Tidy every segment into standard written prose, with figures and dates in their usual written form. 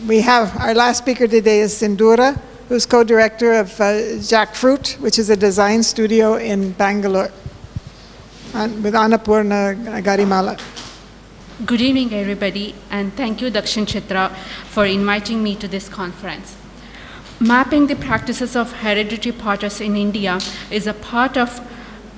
We have our last speaker today is Sindhura, who's co-director of Jackfruit, which is a design studio in Bangalore, with Annapurna Garimala. Good evening, everybody, and thank you, Dakshin Chitra, for inviting me to this conference. Mapping the practices of hereditary potters in India is a part of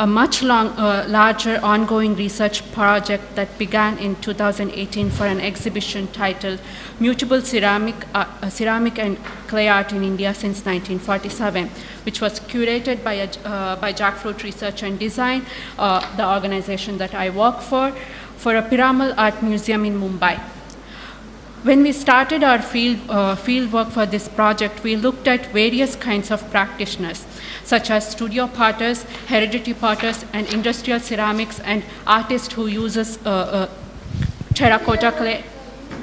a much larger ongoing research project that began in 2018 for an exhibition titled Mutable Ceramic and Clay Art in India since 1947, which was curated by Jackfruit Research and Design, the organization that I work for a Piramal Art Museum in Mumbai. When we started our field work for this project, we looked at various kinds of practitioners, such as studio potters, hereditary potters, and industrial ceramics, and artists who uses terracotta clay,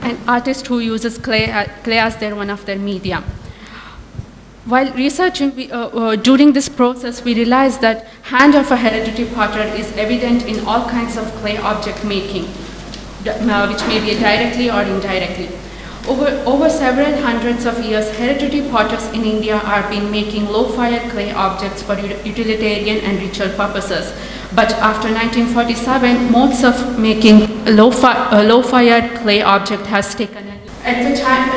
and artists who uses clay as one of their medium. While researching, during this process, we realized that hand of a hereditary potter is evident in all kinds of clay object making, which may be directly or indirectly. Over several hundreds of years, hereditary potters in India are been making low-fire clay objects for utilitarian and ritual purposes. But after 1947, modes of making low-fire clay object has taken it. At the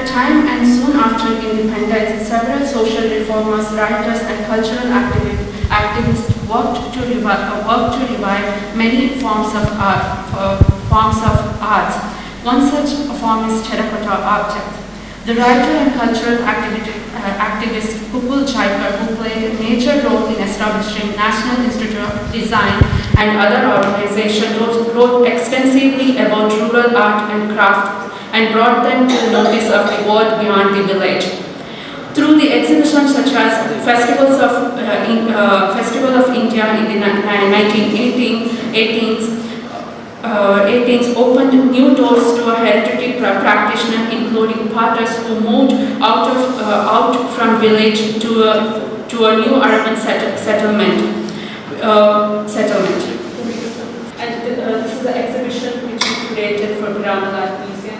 time and soon after independence, several social reformers, writers, and cultural activists worked to revive many forms of arts. One such form is terracotta object. The writer and cultural activist Pupul Jaipur, who played a major role in establishing National Institute of Design and other organizations, wrote extensively about rural art and craft and brought them to the notice of the world beyond the village. Through the exhibitions such as Festival of India in the 1918s opened new doors to a hereditary practitioner, including potters who moved out from village to a new urban settlement. And this is the exhibition which we created for Piramal Art Museum.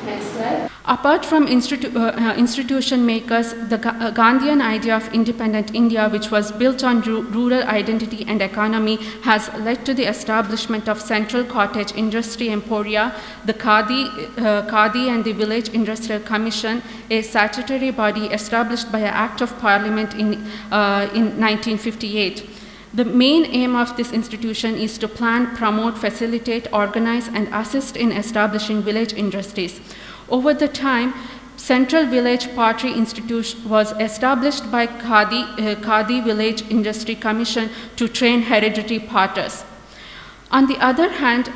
Next slide. Apart from institution makers, the Gandhian idea of independent India, which was built on rural identity and economy, has led to the establishment of Central Cottage Industry Emporia, the Khadi and the Village Industrial Commission, a statutory body established by an Act of Parliament in 1958. The main aim of this institution is to plan, promote, facilitate, organize, and assist in establishing village industries. Over the time, Central Village Pottery Institute was established by Khadi Village Industry Commission to train hereditary potters. On the other hand,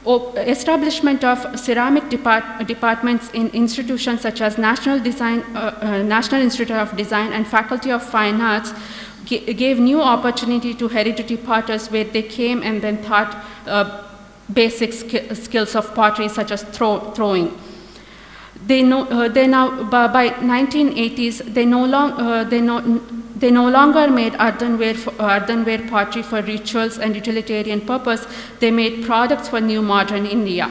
establishment of ceramic departments in institutions such as National Institute of Design and Faculty of Fine Arts gave new opportunity to hereditary potters, where they came and then taught basic skills of pottery, such as throwing. By 1980s, they no longer made earthenware pottery for rituals and utilitarian purpose. They made products for new modern India.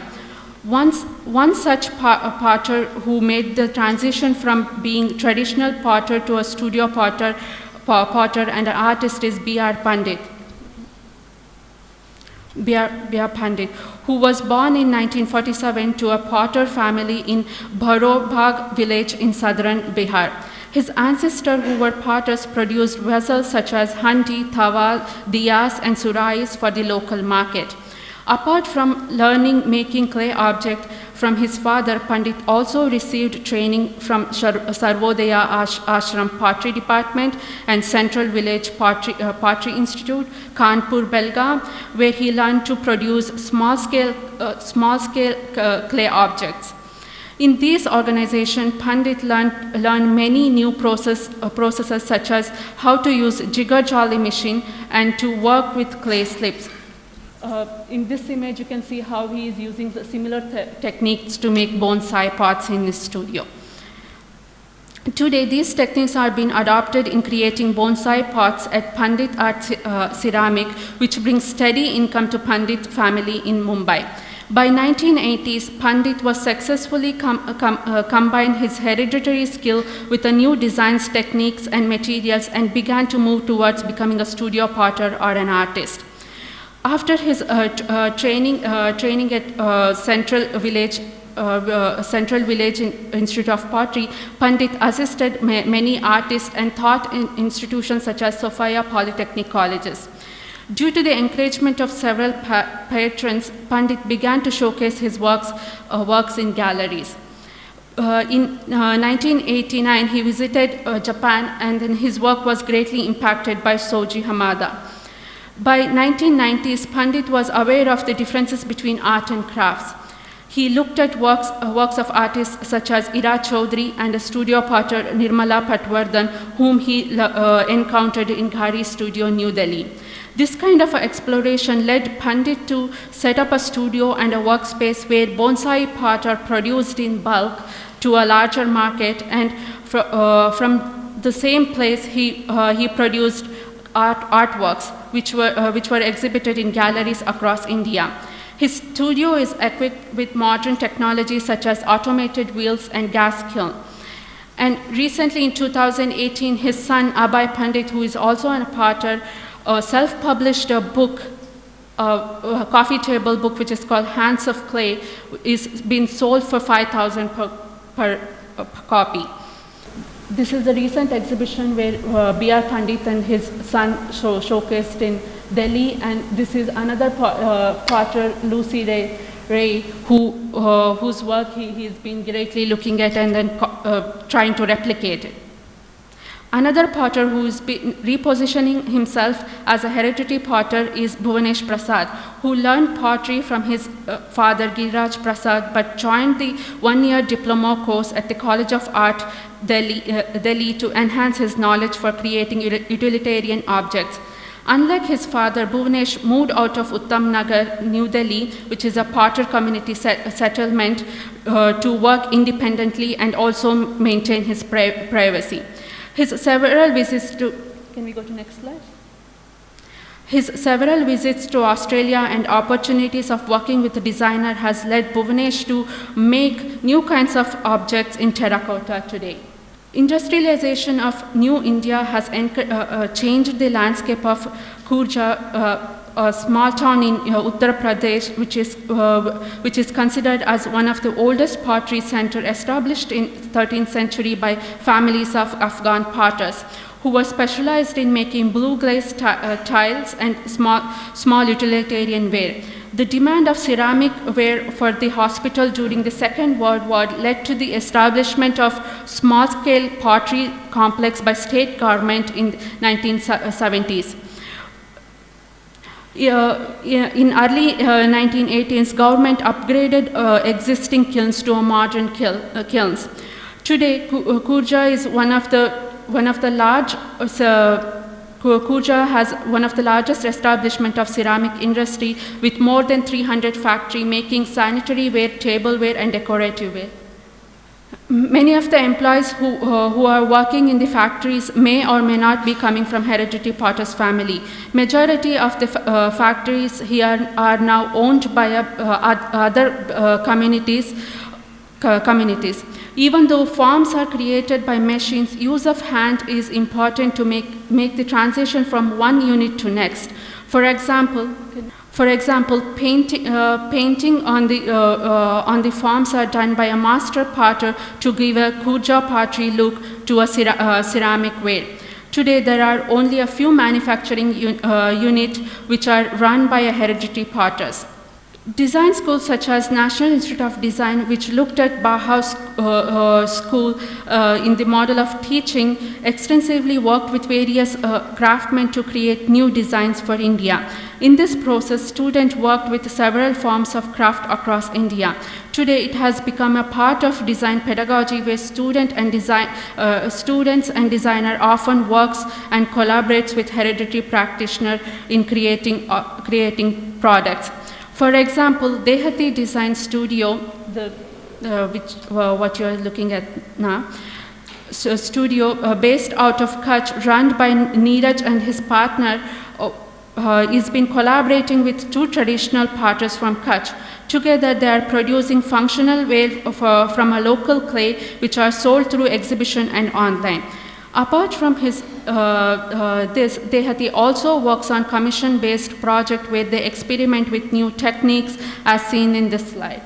One such potter who made the transition from being traditional potter to a studio potter and an artist is B.R. Pandit. B.R. Pandit, who was born in 1947 to a potter family in Bharobagh village in southern Bihar. His ancestors, who were potters, produced vessels such as handi, tawas, diyas, and surais for the local market. Apart from learning making clay objects from his father, Pandit also received training from Sarvodaya Ashram Pottery Department and Central Village Pottery Institute, Kanpur, Belgaum, where he learned to produce small-scale clay objects. In these organizations, Pandit learned many new processes such as how to use jigger jolly machine and to work with clay slips. In this image, you can see how he is using the similar techniques to make bonsai pots in his studio. Today, these techniques are being adopted in creating bonsai pots at Pandit Art Ceramic, which brings steady income to Pandit family in Mumbai. By 1980s, Pandit was successfully combined his hereditary skill with the new designs, techniques, and materials and began to move towards becoming a studio potter or an artist. After his training at Central Village Institute of Pottery, Pandit assisted many artists and taught in institutions such as Sophia Polytechnic colleges. Due to the encouragement of several patrons, Pandit began to showcase his works in galleries. In 1989, he visited Japan, and then his work was greatly impacted by Shoji Hamada. By 1990s, Pandit was aware of the differences between art and crafts. He looked at works of artists such as Ira Chaudhary and a studio potter Nirmala Patwardhan, whom he encountered in Ghari's studio, New Delhi. This kind of exploration led Pandit to set up a studio and a workspace where bonsai pots are produced in bulk to a larger market, and from the same place he produced artworks which were exhibited in galleries across India. His studio is equipped with modern technology such as automated wheels and gas kiln. And recently in 2018, his son Abhay Pandit, who is also a potter, self-published a book, a coffee table book, which is called Hands of Clay, is being sold for 5,000 per copy. This is the recent exhibition where B.R. Pandit and his son showcased in Delhi, and this is another potter, Lucy Ray, whose work he's been greatly looking at and then trying to replicate it. Another potter who is repositioning himself as a hereditary potter is Bhuvanesh Prasad, who learned pottery from his father Giriraj Prasad, but joined the one-year diploma course at the College of Art, Delhi to enhance his knowledge for creating utilitarian objects. Unlike his father, Bhuvanesh moved out of Uttam Nagar, New Delhi, which is a potter community settlement, to work independently and also maintain his privacy. His several visits to, can we go to next slide? His several visits to Australia and opportunities of working with a designer has led Bhuvanesh to make new kinds of objects in terracotta today. Industrialization of New India has changed the landscape of Kurja, a small town in Uttar Pradesh, which is considered as one of the oldest pottery centers established in 13th century by families of Afghan potters, who were specialized in making blue glaze tiles and small utilitarian ware. The demand of ceramic ware for the hospital during the Second World War led to the establishment of small-scale pottery complex by state government in 1970s. In early 1980s, government upgraded existing kilns to a modern kilns. Today, Kurja is Kurja has one of the largest establishment of ceramic industry with more than 300 factories making sanitary ware, tableware, and decorative ware. Many of the employees who are working in the factories may or may not be coming from hereditary potters family. Majority of the factories here are now owned by other communities. Even though forms are created by machines, use of hand is important to make the transition from one unit to next. For example, painting on the forms are done by a master potter to give a Kurja pottery look to a ceramic ware. Today, there are only a few manufacturing units which are run by hereditary potters. Design schools such as National Institute of Design, which looked at Bauhaus school in the model of teaching, extensively worked with various craftsmen to create new designs for India. In this process, students worked with several forms of craft across India. Today, it has become a part of design pedagogy where students and designer often works and collaborates with hereditary practitioners in creating products. For example, Dehati Design Studio, what you are looking at now, studio based out of Kutch, run by Neeraj and his partner, has been collaborating with two traditional potters from Kutch Together, they are producing functional ware from a local clay, which are sold through exhibition and online. Apart from this, he also works on commission-based project where they experiment with new techniques, as seen in this slide.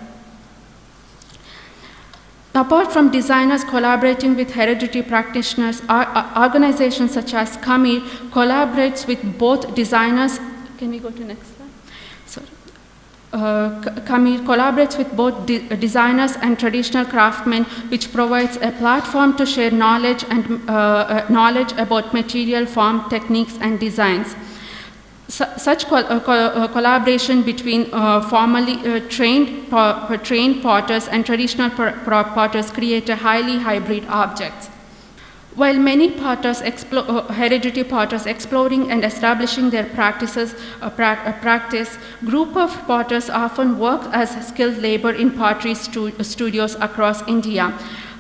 Apart from designers collaborating with hereditary practitioners, organizations such as Kamir collaborates with both designers. Can we go to next slide? Sorry. Kamir collaborates with both designers and traditional craftsmen, which provides a platform to share knowledge and knowledge about material, form, techniques, and designs. Such collaboration between formally trained potters and traditional potters create a highly hybrid objects. While many potters, hereditary potters exploring and establishing their practice, group of potters often work as skilled labor in pottery studios across India.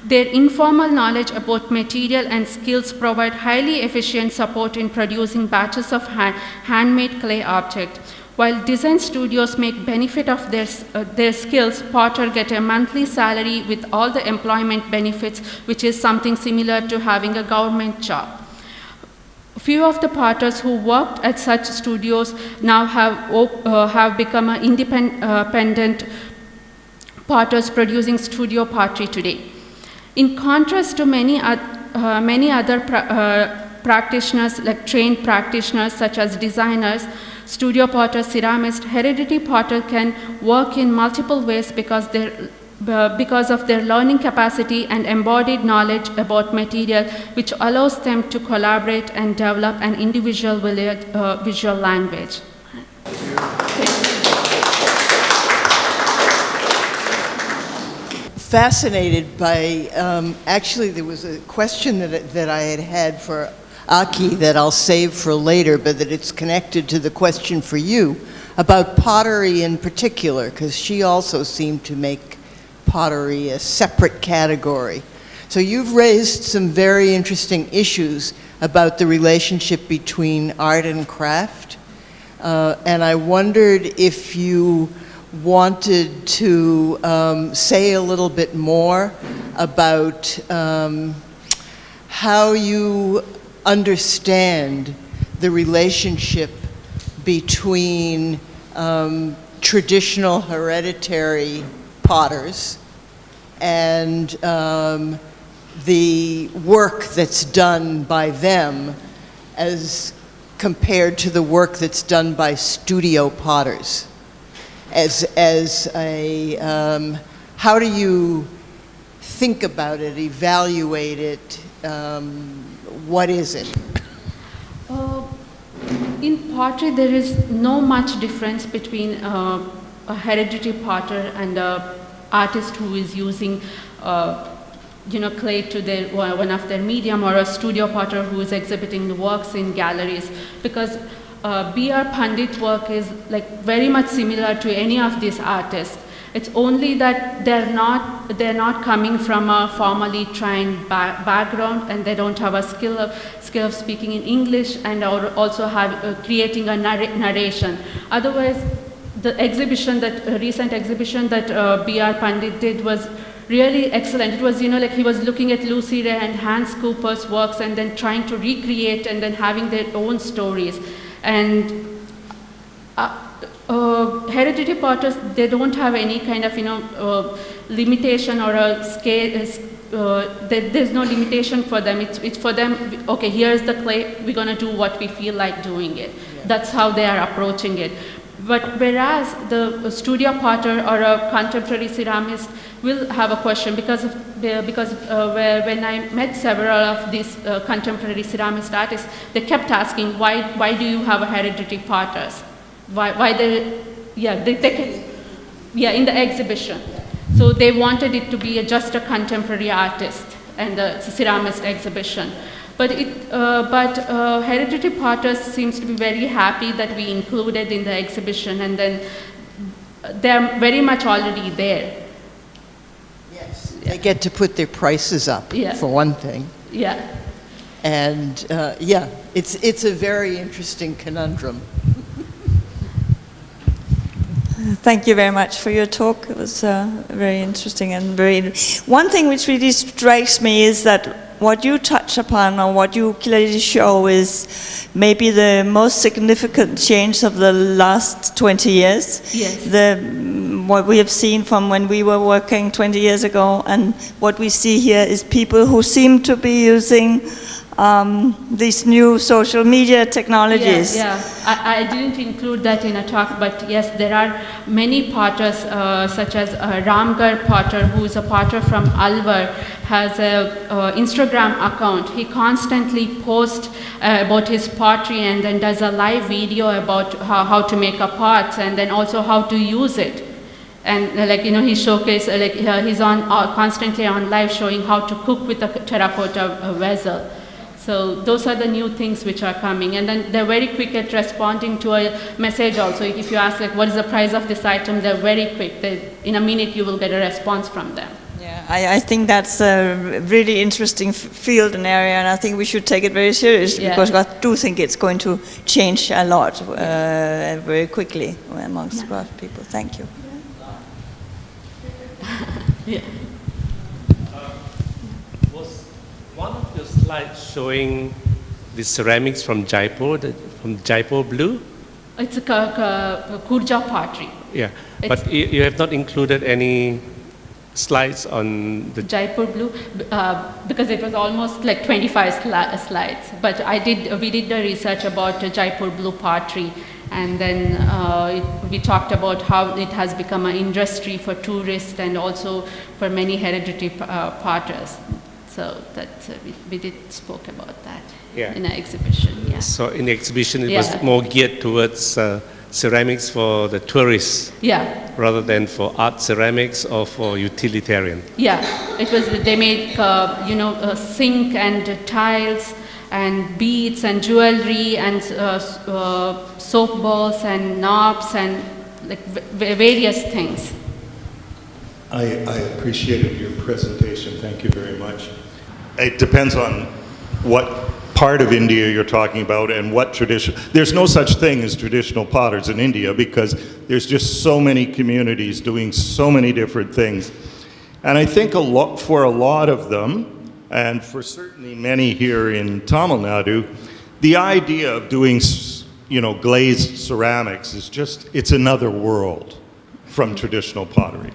Their informal knowledge about material and skills provide highly efficient support in producing batches of handmade clay objects. While design studios make benefit of their skills, potters get a monthly salary with all the employment benefits, which is something similar to having a government job. Few of the potters who worked at such studios now have become independent potters producing studio pottery today. In contrast to many other practitioners, like trained practitioners such as designers, studio potters, ceramists, hereditary potter can work in multiple ways because of their learning capacity and embodied knowledge about material, which allows them to collaborate and develop an individual visual language. Fascinated by, actually there was a question that I had for Aki that I'll save for later, but that it's connected to the question for you about pottery in particular, because she also seemed to make pottery a separate category. So you've raised some very interesting issues about the relationship between art and craft, and I wondered if you wanted to say a little bit more about how you understand the relationship between traditional hereditary potters and the work that's done by them as compared to the work that's done by studio potters. How do you think about it, evaluate it? What is it? In pottery, there is no much difference between a hereditary potter and an artist who is using clay to one of their medium, or a studio potter who is exhibiting the works in galleries, because B.R. Pandit's work is very much similar to any of these artists. It's only that they're not coming from a formally trained background, and they don't have a skill of speaking in English, and also have creating a narration. Otherwise, the recent exhibition that B.R. Pandit did was really excellent. It was, he was looking at Lucy Ray and Hans Cooper's works and then trying to recreate and then having their own stories. And hereditary potters, they don't have any kind of, limitation or a scale. There's no limitation for them. It's for them, okay, here's the clay, we're gonna do what we feel like doing it. Yeah. That's how they are approaching it. But whereas the studio potter or a contemporary ceramist will have a question, because when I met several of these contemporary ceramist artists, they kept asking, why do you have a hereditary potters? Why they in the exhibition. So they wanted it to be just a contemporary artist and a ceramist exhibition. But hereditary potters seems to be very happy that we included in the exhibition, and then they're very much already there. Yes, they get to put their prices up, for one thing. Yeah. And it's a very interesting conundrum. Thank you very much for your talk. It was very interesting and very... One thing which really strikes me is that what you touch upon or what you clearly show is maybe the most significant change of the last 20 years. Yes. What we have seen from when we were working 20 years ago, and what we see here is people who seem to be using these new social media technologies. Yeah. I didn't include that in a talk, but yes, there are many potters, such as Ramgar Potter, who is a potter from Alwar, has a Instagram account. He constantly posts about his pottery and then does a live video about how to make a pot and then also how to use it. And he showcases, he's on constantly on live showing how to cook with a terracotta vessel. So those are the new things which are coming, and then they're very quick at responding to a message also. If you ask what is the price of this item, they're very quick. In a minute you will get a response from them. Yeah, I think that's a really interesting field and area, and I think we should take it very seriously, because I do think it's going to change a lot very quickly amongst craft people. Thank you. Yeah. Was one of your slides showing the ceramics from Jaipur, from Jaipur blue? It's a Kurja pottery. Yeah, but you have not included any slides on the Jaipur blue, because it was almost like 25 slides. But we did the research about Jaipur blue pottery, and then we talked about how it has become an industry for tourists and also for many hereditary potters. So that we did spoke about that in an exhibition. Yeah. So in the exhibition, it was more geared towards ceramics for the tourists, rather than for art ceramics or for utilitarian. Yeah, it was. They made a sink and tiles and beads and jewelry and soap balls and knobs and various things. I appreciated your presentation. Thank you very much. It depends on what part of India you're talking about and what tradition. There's no such thing as traditional potters in India because there's just so many communities doing so many different things. And I think for a lot of them, and for certainly many here in Tamil Nadu, the idea of doing, glazed ceramics is it's another world from traditional pottery.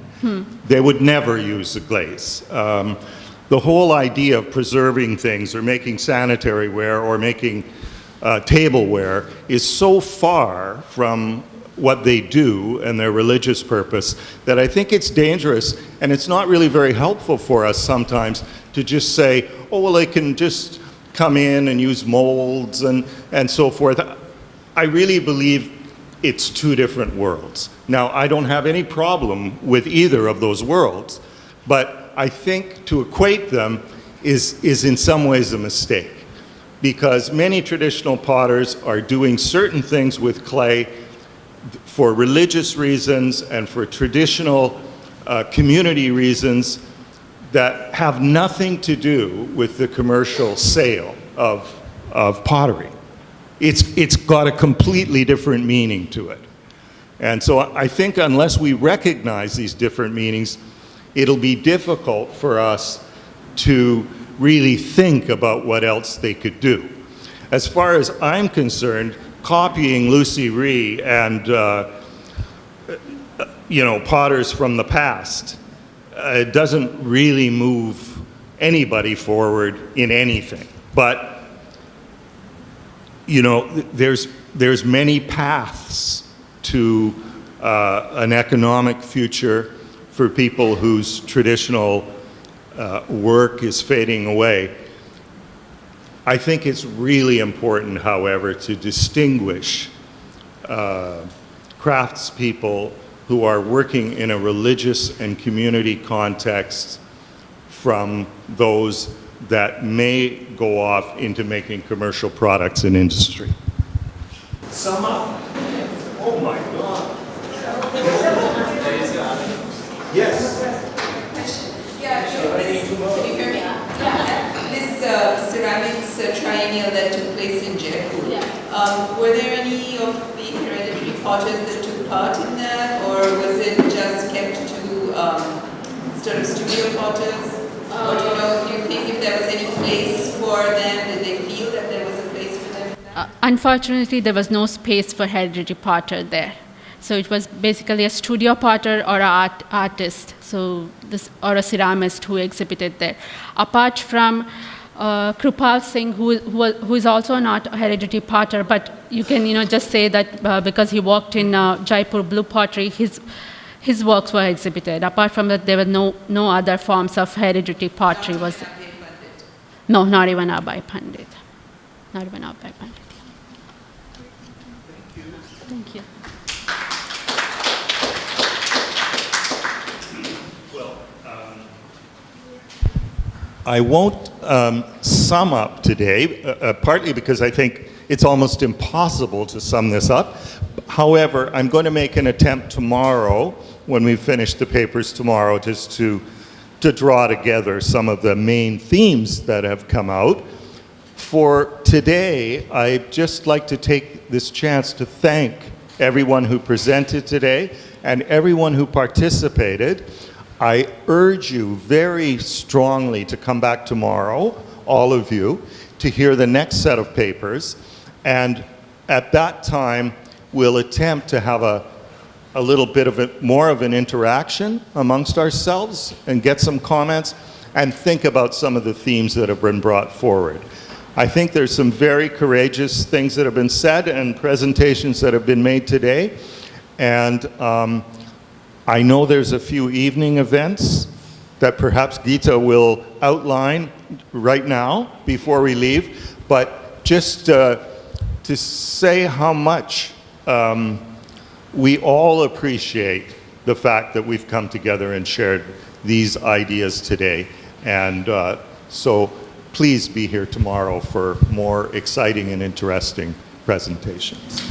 They would never use the glaze. The whole idea of preserving things or making sanitary ware or making tableware is so far from what they do and their religious purpose that I think it's dangerous, and it's not really very helpful for us sometimes to just say, oh, well, they can just come in and use molds and so forth. I really believe it's two different worlds. Now, I don't have any problem with either of those worlds, but I think to equate them is in some ways a mistake, because many traditional potters are doing certain things with clay for religious reasons and for traditional community reasons that have nothing to do with the commercial sale of pottery. It's got a completely different meaning to it. And so I think unless we recognize these different meanings, it'll be difficult for us to really think about what else they could do. As far as I'm concerned, copying Lucy Rhee and potters from the past doesn't really move anybody forward in anything. But there's many paths to an economic future for people whose traditional work is fading away. I think it's really important, however, to distinguish craftspeople who are working in a religious and community context from those that may go off into making commercial products and industry. Sum up. Oh my God. Yes. Yeah, sure. Can you hear me? Yeah. This ceramics triennial that took place in Jaipur, were there any of the hereditary potters that took part in that, or was it just kept to sort of studio potters? Or do you know, do you think if there was any place for them, did they feel that there was a place for them? Unfortunately, there was no space for hereditary potter there. So it was basically a studio potter or an artist, or a ceramist who exhibited there. Apart from Krupal Singh, who is also not a hereditary potter, but you can just say that because he worked in Jaipur blue pottery, his works were exhibited. Apart from that, there were no other forms of hereditary pottery. No, not even Abhay Pandit. Not even Abhay Pandit. Thank you. I won't sum up today, partly because I think it's almost impossible to sum this up. However, I'm going to make an attempt tomorrow, when we finish the papers tomorrow, just to draw together some of the main themes that have come out. For today, I'd just like to take this chance to thank everyone who presented today and everyone who participated. I urge you very strongly to come back tomorrow, all of you, to hear the next set of papers. And at that time, we'll attempt to have a little bit more of an interaction amongst ourselves and get some comments and think about some of the themes that have been brought forward. I think there's some very courageous things that have been said and presentations that have been made today. And I know there's a few evening events that perhaps Geeta will outline right now before we leave, but just to say how much we all appreciate the fact that we've come together and shared these ideas today. And so please be here tomorrow for more exciting and interesting presentations.